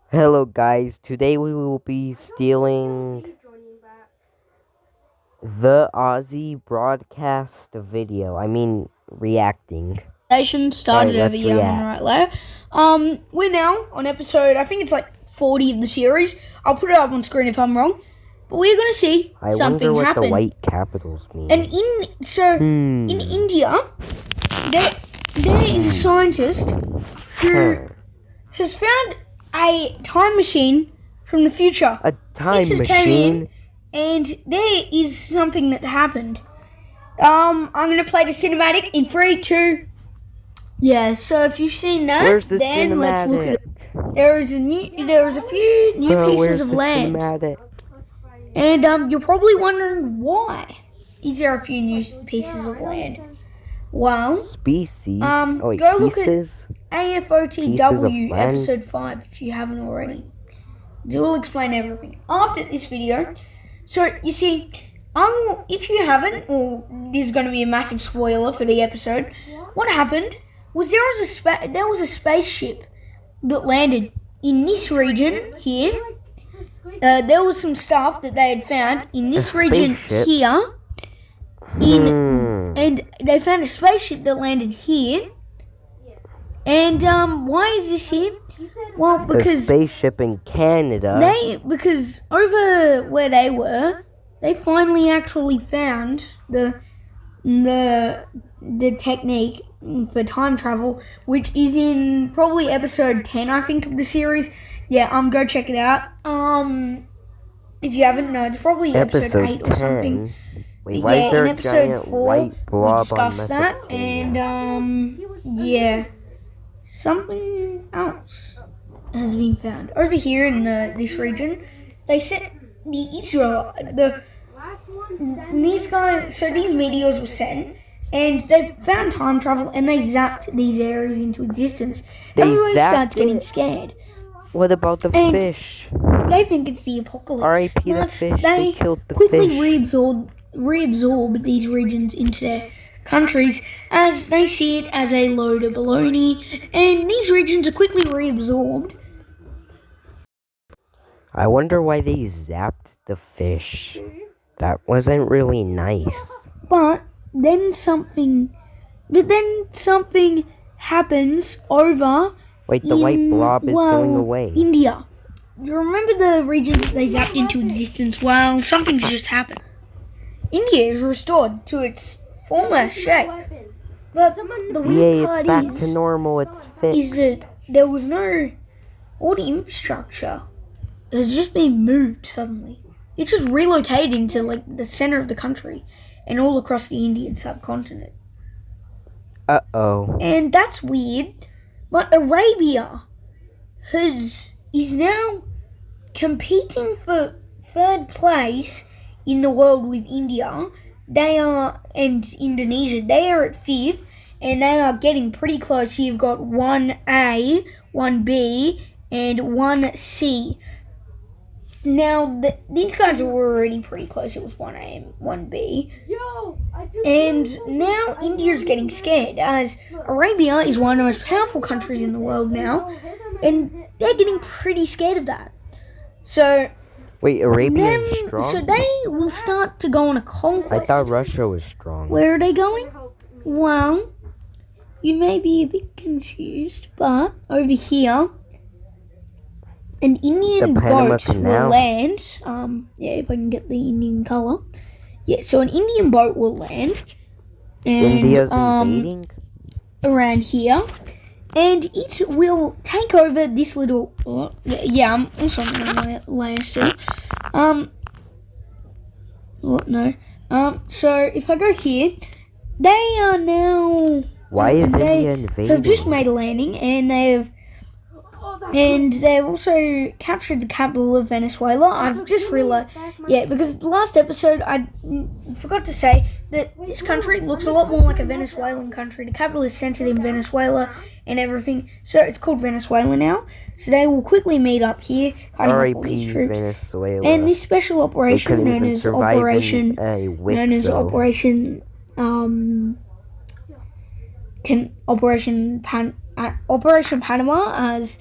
Hello guys, today we will be stealing the Aussie broadcast video. Reacting. Station Alright, started over let's here on the react. right layer. We're now on episode, I think it's like 40 of the series. I'll put it up on screen if I'm wrong. But we're gonna see I wonder something what the happen. white capitals mean. And in India, there is a scientist who has found a time machine from the future. A time This just machine? came in, and there is something that happened. I'm gonna play the cinematic in 3, 2. Yeah, so if you've seen that, Where's the then cinematic? let's look at it. There is a few new pieces of land. Cinematic? And you're probably wondering why. Is there a few new pieces of land? Well, Species? go look at pieces? AFOTW episode 5 if you haven't already. It will explain everything after this video. So you see, if you haven't, or this is going to be a massive spoiler for the episode. What happened was there was a spaceship that landed in this region here. There was some stuff that they had found in this region here. And they found a spaceship that landed here. And why is this here? Well, because the spaceship in Canada. Because over where they were, they finally actually found the technique for time travel, which is in probably episode 10, I think, of the series. Yeah, go check it out. If you haven't, no, it's probably episode 8 or 10. something. Wait, But yeah, in episode 4, we discussed that, and yeah, something else has been found over here in this region. They said these guys. So these meteors were sent, and they found time travel, and they zapped these areas into existence. Everybody starts getting scared. What about the fish? They think it's the apocalypse. R.I.P. the fish. They killed the quickly fish. reabsorb these regions into their countries as they see it as a load of baloney, and these regions are quickly reabsorbed. I wonder why they zapped the fish. That wasn't really nice. But then something happens over. Wait, the white blob is going away. India. You remember the region that they zapped into existence? Well, something's just happened. India is restored to its former shape. But the weird part back to normal. It's fixed. is that there was all the infrastructure has just been moved suddenly. It's just relocated into like the center of the country and all across the Indian subcontinent. Uh-oh. And that's weird. But Arabia is now competing for third place in the world with India. And Indonesia. They are at 5th, and they are getting pretty close. You've got 1A, 1B, and 1C. Now, these guys were already pretty close. It was 1A and 1B. And now India's getting scared, as Arabia is one of the most powerful countries in the world now, and they're getting pretty scared of that. So, wait, Arabia is strong? So they will start to go on a conquest. I thought Russia was strong. Where are they going? Well, you may be a bit confused, but over here, an Indian boat will land. If I can get the Indian color. Yeah, so an Indian boat will land. And, India's invading? Around here. And it will take over this little... I'm also on my layer still. So if I go here, they are now... Why is India invading? Have just made a landing, and they've also captured the capital of Venezuela. I've just realized, because the last episode I forgot to say that this country looks a lot more like a Venezuelan country. The capital is centered in Venezuela and everything, so it's called Venezuela now. So they will quickly meet up here, cutting off all these troops. Venezuela. And this special operation known as Operation Operation Panama, as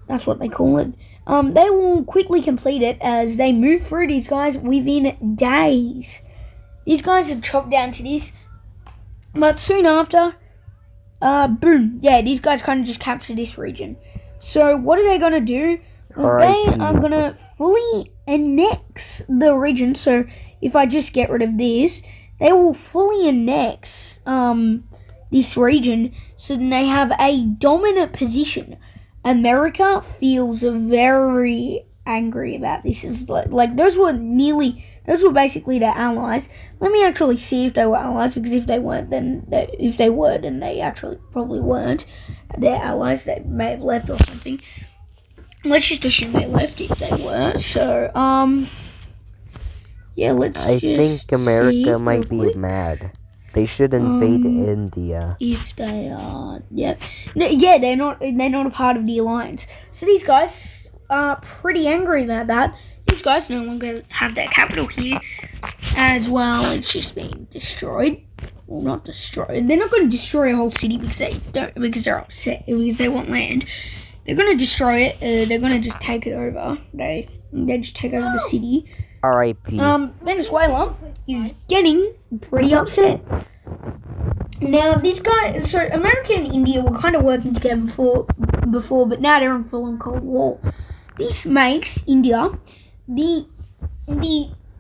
That's what they call it. They will quickly complete it as they move through these guys within days. These guys are chopped down to this, but soon after, boom, yeah, these guys kind of just capture this region. So what are they gonna do? Well, they are gonna fully annex the region. So if I just get rid of this, they will fully annex this region, so then they have a dominant position. America feels very angry about this. Is like those were basically their allies. Let me actually see if they were allies, because if they weren't, then they actually probably weren't. Their allies, they may have left or something. Let's just assume they left if they were. So yeah, I think America might be mad. They should invade India. If they are, yeah, they're not a part of the alliance. So these guys are pretty angry about that. These guys no longer have their capital here, as well. It's just been destroyed. Well, not destroyed. They're not going to destroy a whole city because they're upset, because they want land. They're going to destroy it. They're going to just take it over. They just take over the city. R.I.P. Venezuela is getting pretty upset. Now, these guys, so America and India were kind of working together before, but now they're in full-on Cold War. This makes India the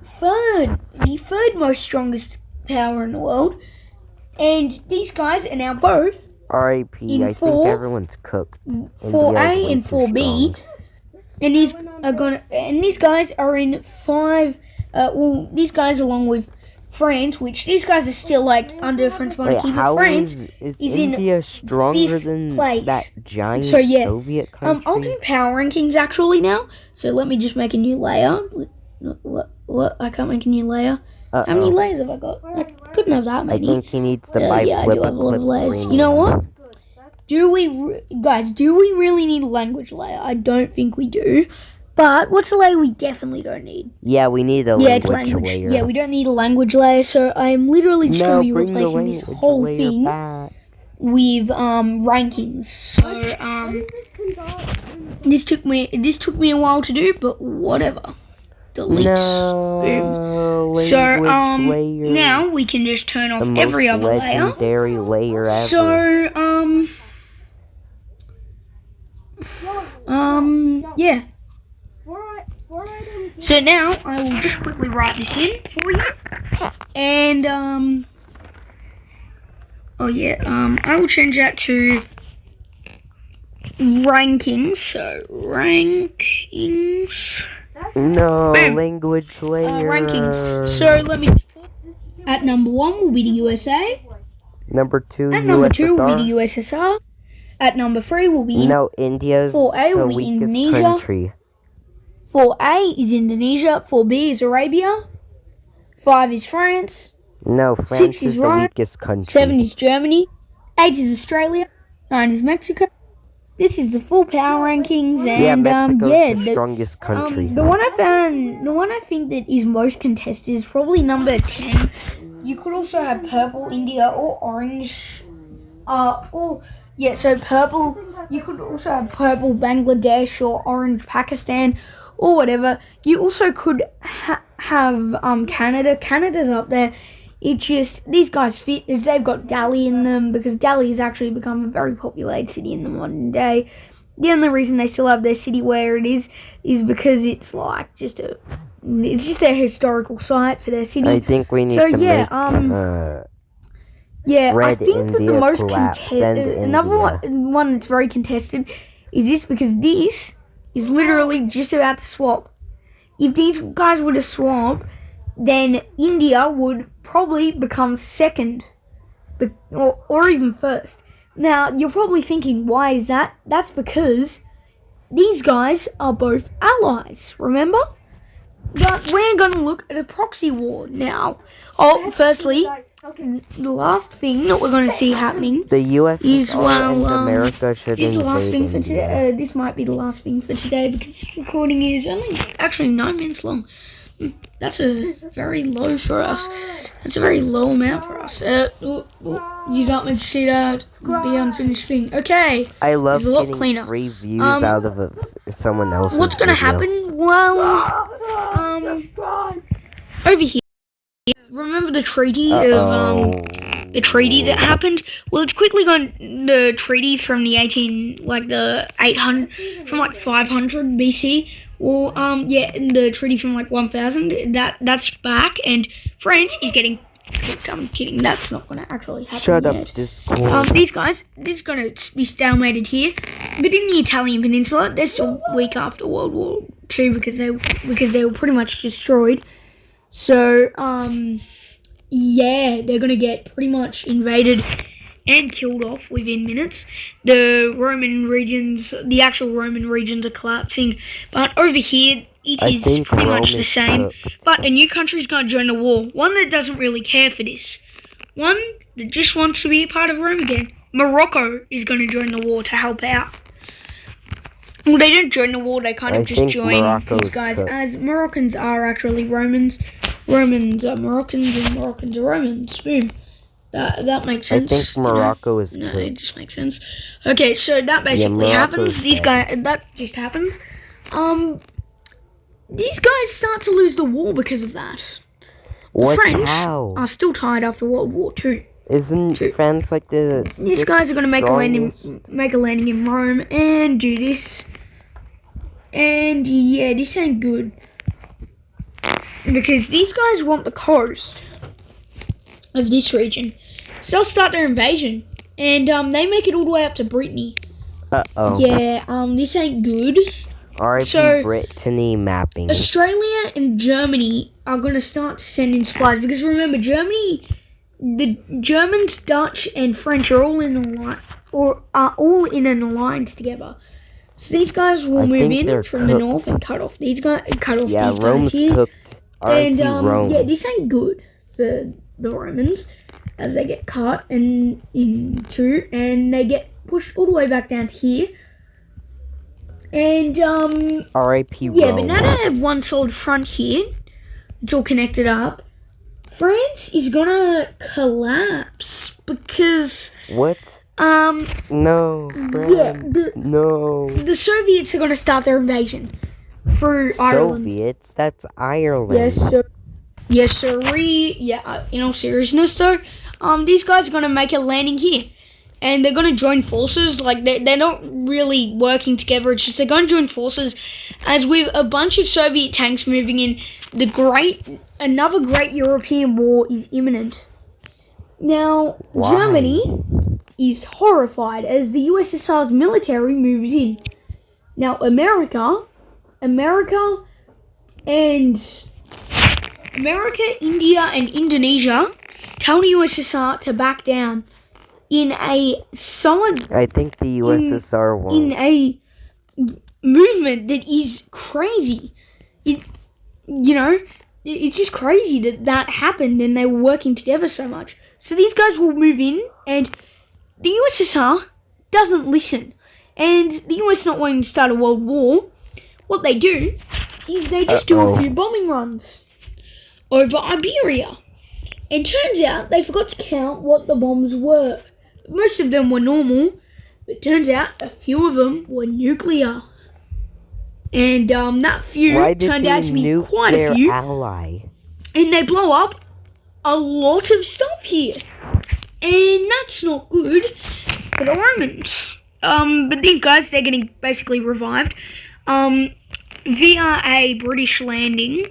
third most strongest power in the world, and these guys are now both R.I.P. I think everyone's cooked. 4A and 4B. And these guys are in 5. These guys along with France, which these guys are still like under French monarchy. But France is India in stronger than place. that giant Soviet country? I'll do power rankings actually now. So let me just make a new layer. What? I can't make a new layer. How many layers have I got? I couldn't have that many. I think he needs to buy I do have a lot of layers. You know what? Do we really need a language layer? I don't think we do. But what's a layer we definitely don't need? Yeah, we need a language layer. Yeah, we don't need a language layer, so I'm literally just going to be replacing this whole thing with rankings. So this took me a while to do, but whatever. Delete. Boom. So now we can just turn off every other layer. Legendary layer ever. So yeah. So now I will just quickly write this in for you, and I will change that to rankings. So rankings. No, Boom. language layer. Rankings. So let me just put at number 1 will be the USA. Number 2, At number 2 will be the USSR. At number 3 will be India's 4A will be Indonesia. Country. 4A is Indonesia. 4B is Arabia. 5 is France. No, France 6 is the weakest country. 7 is Germany. 8 is Australia. 9 is Mexico. This is the full power rankings, and Mexico's the strongest country. The one I think that is most contested is probably number 10. You could also have purple India or orange, so purple. You could also have purple Bangladesh or orange Pakistan or whatever. You also could have Canada. Canada's up there. It's just, these guys fit as they've got Delhi in them, because Delhi has actually become a very populated city in the modern day. The only reason they still have their city where it is because it's like it's just their historical site for their city. I think we need to make I think that the most contested, another one that's very contested is this, because this is literally just about to swap. If these guys were to swap, then India would probably become second, or even first. Now, you're probably thinking, why is that? That's because these guys are both allies, remember? But we're going to look at a proxy war now. Firstly, the last thing that we're going to see happening the US is, America should is the last thing for today. This might be the last thing for today, because this recording is only actually 9 minutes long. That's a very low for us. That's a very low amount for us. You not meant to see that the unfinished thing. Okay, I love it's a lot getting cleaner. free views out of someone else's What's gonna video. happen? Well, over here. Remember the treaty the treaty that happened? Well, it's quickly gone. The treaty from the 800 from like 500 BC. Well, the treaty from like 1000. That's back, and France is getting cooked. I'm kidding. That's not gonna actually happen Shut yet. up, Discord. These guys, this is gonna be stalemated here, but in the Italian peninsula, they're still weak after World War II because they were pretty much destroyed. So, yeah, they're gonna get pretty much invaded and killed off within minutes. The actual Roman regions are collapsing. But over here, it is pretty much the same. But a new country's gonna join the war. One that doesn't really care for this. One that just wants to be a part of Rome again. Morocco is gonna join the war to help out. Well, they didn't join the war, they kind of just joined these guys, as Moroccans are actually Romans. Romans are Moroccans, and Moroccans are Romans. Boom. That makes sense. I think Morocco is no, it just makes sense. Okay, so that basically happens. That just happens. These guys start to lose the war because of that. The French are still tied after World War II. Isn't France like the... These guys are going to make a landing in Rome and do this. And yeah, this ain't good. Because these guys want the coast of this region. So they'll start their invasion. And they make it all the way up to Brittany. Uh-oh. Yeah, this ain't good. R.I.P. Brittany mapping. Australia and Germany are going to start to send in supplies. Because remember, Germany... The Germans, Dutch, and French are all in an alliance together. So these guys will move in from the north and cut off these guys. Yeah, Rome's cooked. And yeah, this ain't good for the Romans as they get cut and into, and they get pushed all the way back down to here. And R.I.P. Rome. Yeah, but now they have one solid front here. It's all connected up. France is gonna collapse because what? No. France. No. The Soviets are gonna start their invasion through Ireland. Soviets? That's Ireland. Yes, sir. Yes, sir. Yeah. In all seriousness, though, these guys are gonna make a landing here, and they're gonna join forces. Like they're not really working together. It's just they're gonna join forces, as with a bunch of Soviet tanks moving in. Another great European war is imminent. Now, Why? Germany is horrified as the USSR's military moves in. Now, America, India, and Indonesia tell the USSR to back down in a solid... I think the USSR won't. In a movement that is crazy. It's just crazy that happened and they were working together so much. So these guys will move in and the USSR doesn't listen. And the US not wanting to start a world war, what they do is they just do a few bombing runs over Iberia. And turns out they forgot to count what the bombs were. Most of them were normal, but turns out a few of them were nuclear. And that few turned out to be quite a few. Ally? And they blow up a lot of stuff here. And that's not good for the Romans. But these guys, they're getting basically revived. Via a British landing,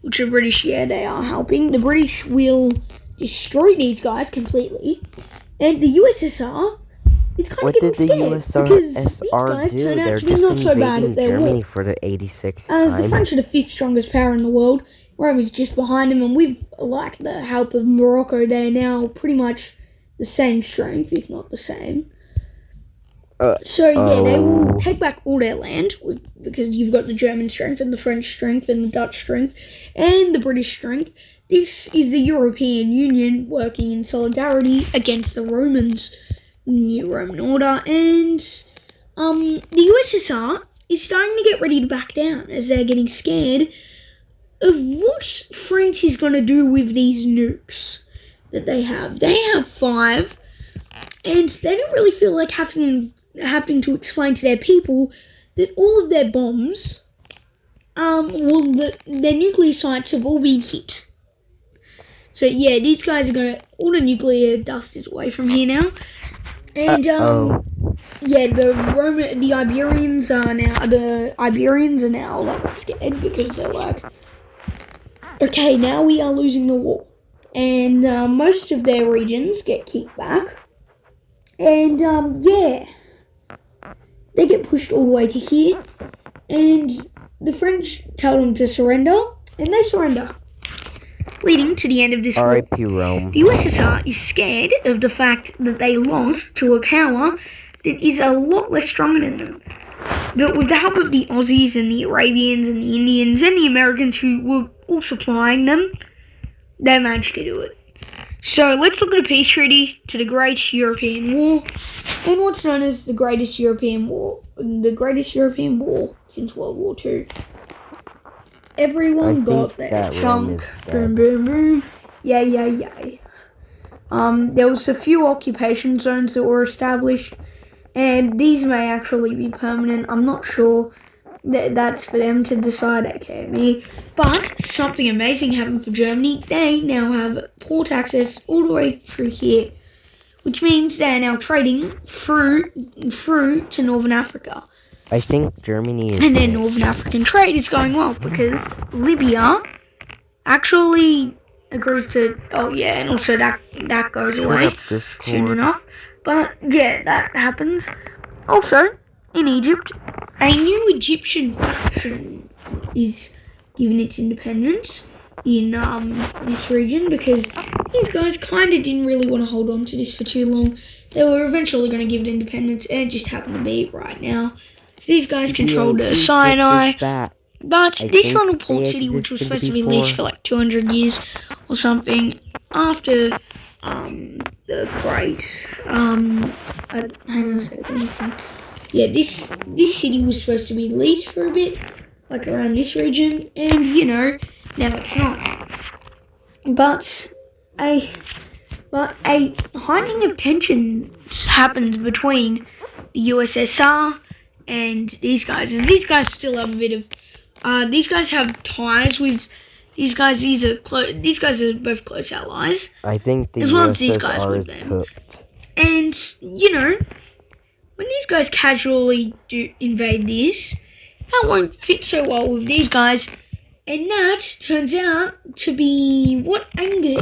which the British, they are helping. The British will destroy these guys completely. And the USSR... It's kind of getting scared because these guys turn out to be not so bad at their war. For the 86th As time. the French are the 5th strongest power in the world, Rome is just behind them, and with the help of Morocco, they are now pretty much the same strength, if not the same. They will take back all their land because you've got the German strength and the French strength and the Dutch strength and the British strength. This is the European Union working in solidarity against the Romans. New Roman order, and the USSR is starting to get ready to back down as they're getting scared of what France is going to do with these nukes that they have. They have 5, and they don't really feel like having to explain to their people that all of their bombs, their nuclear sites have all been hit. So yeah, these guys are gonna, all the nuclear dust is away from here now, and yeah, the Iberians are now like scared because they're like, okay, now we are losing the war, and most of their regions get kicked back, and yeah, they get pushed all the way to here, and the French tell them to surrender, and they surrender, leading to the end of this war. R.I.P. Rome. The USSR is scared of the fact that they lost to a power that is a lot less stronger than them. But with the help of the Aussies and the Arabians and the Indians and the Americans who were all supplying them, they managed to do it. So let's look at a peace treaty to the Great European War, and what's known as the greatest European war since World War II. Everyone got their chunk. Boom, boom, boom. Yay, yay, yay. There was a few occupation zones that were established, and these may actually be permanent. I'm not sure. That's for them to decide, aka me. But something amazing happened for Germany. They now have port access all the way through here, which means they're now trading through to Northern Africa. I think Germany is... And then Northern African trade is going well because Libya actually agrees to... Oh yeah, and also that goes away soon enough. But yeah, that happens. Also, in Egypt, a new Egyptian faction is given its independence in this region because these guys kind of didn't really want to hold on to this for too long. They were eventually going to give it independence, and it just happened to be right now. So these guys controlled the Sinai, but this little port city, which was supposed to be leased for like 200 years or something, after the Great, hang on a second. Yeah, this city was supposed to be leased for a bit, like around this region, and you know, now it's not. But a heightening of tensions happens between the USSR and these guys. As these guys still have a bit of, these guys have ties with these guys. These guys are both close allies. I think the as well as these guys with them. Cooked. And you know, when these guys casually do invade this, that won't fit so well with these guys. And that turns out to be what angers.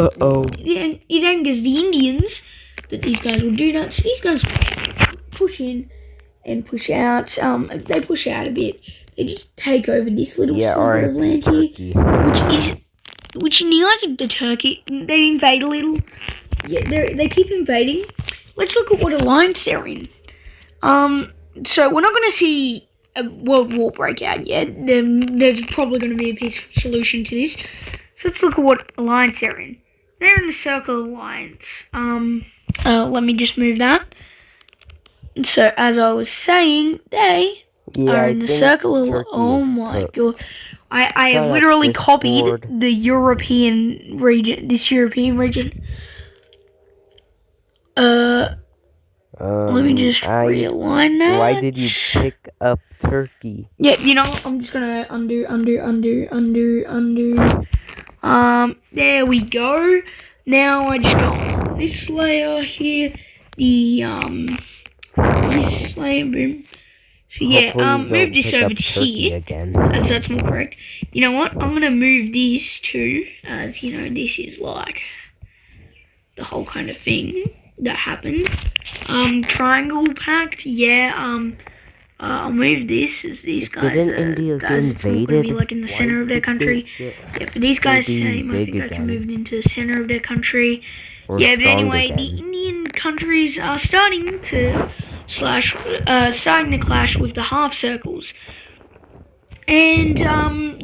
It angers the Indians that these guys will do that. So these guys push in and push out. They push out a bit. They just take over this little sliver of land here, which in the eyes of the Turkey, they invade a little. Yeah, they keep invading. Let's look at what alliance they're in. So we're not going to see a world war breakout yet. There's probably going to be a peaceful solution to this. So let's look at what alliance they're in. They're in the Circle Alliance. Let me just move that. So as I was saying, they are in the Circle Alliance. Oh my god. I have literally copied the European region, this European region. Let me just realign that. Why did you pick up Turkey? Yeah, you know, I'm just gonna undo. There we go. Now I just go on this layer here. This layer, boom. So yeah, move this over to here, as that's more correct. You know what? I'm gonna move this to, as you know, this is like the whole kind of thing that happened. Triangle pact, yeah, I'll move this as these guys are going to be like in the center of their country. Yeah, for these guys, same, I think I can move it into the center of their country. Yeah, but anyway, the Indian countries are starting to clash with the half circles. And,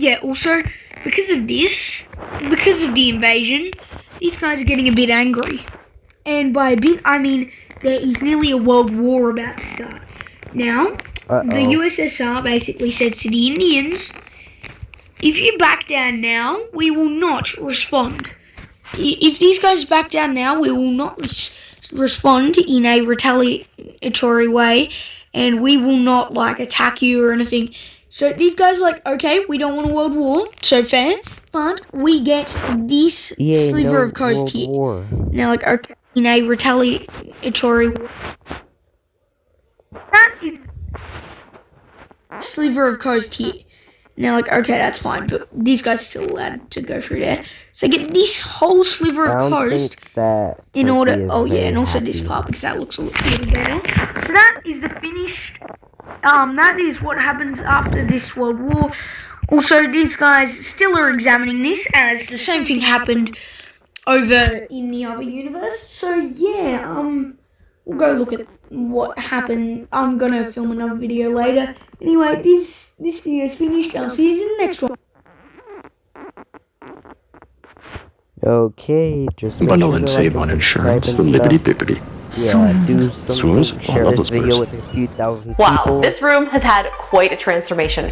yeah, also, because of the invasion, these guys are getting a bit angry. And by a bit, I mean there is nearly a world war about to start. Now, the USSR basically says to the Indians, If you back down now, we will not respond. If these guys back down now, we will not respond in a retaliatory way, and we will not like attack you or anything. So these guys are like, okay, we don't want a world war, so fair, but we get this sliver of coast here. War. Now, like, okay, in a retaliatory way. That is sliver of coast here. Now, like, okay, that's fine, but these guys are still allowed to go through there. So get this whole sliver of coast in order. Oh yeah, and also this part because that looks a little better. So that is the finished. That is what happens after this world war. Also, these guys still are examining this as the same thing happened over in the other universe. So yeah, we'll go look at what happened. I'm gonna film another video later. Anyway, this video is finished. I'll see you in the next one. Okay, just bundle and save on insurance. Libbity bibbity. Yeah, do Swimmers? something. Oh, I Share love this those video birds. with a few thousand Wow, people. this room has had quite a transformation.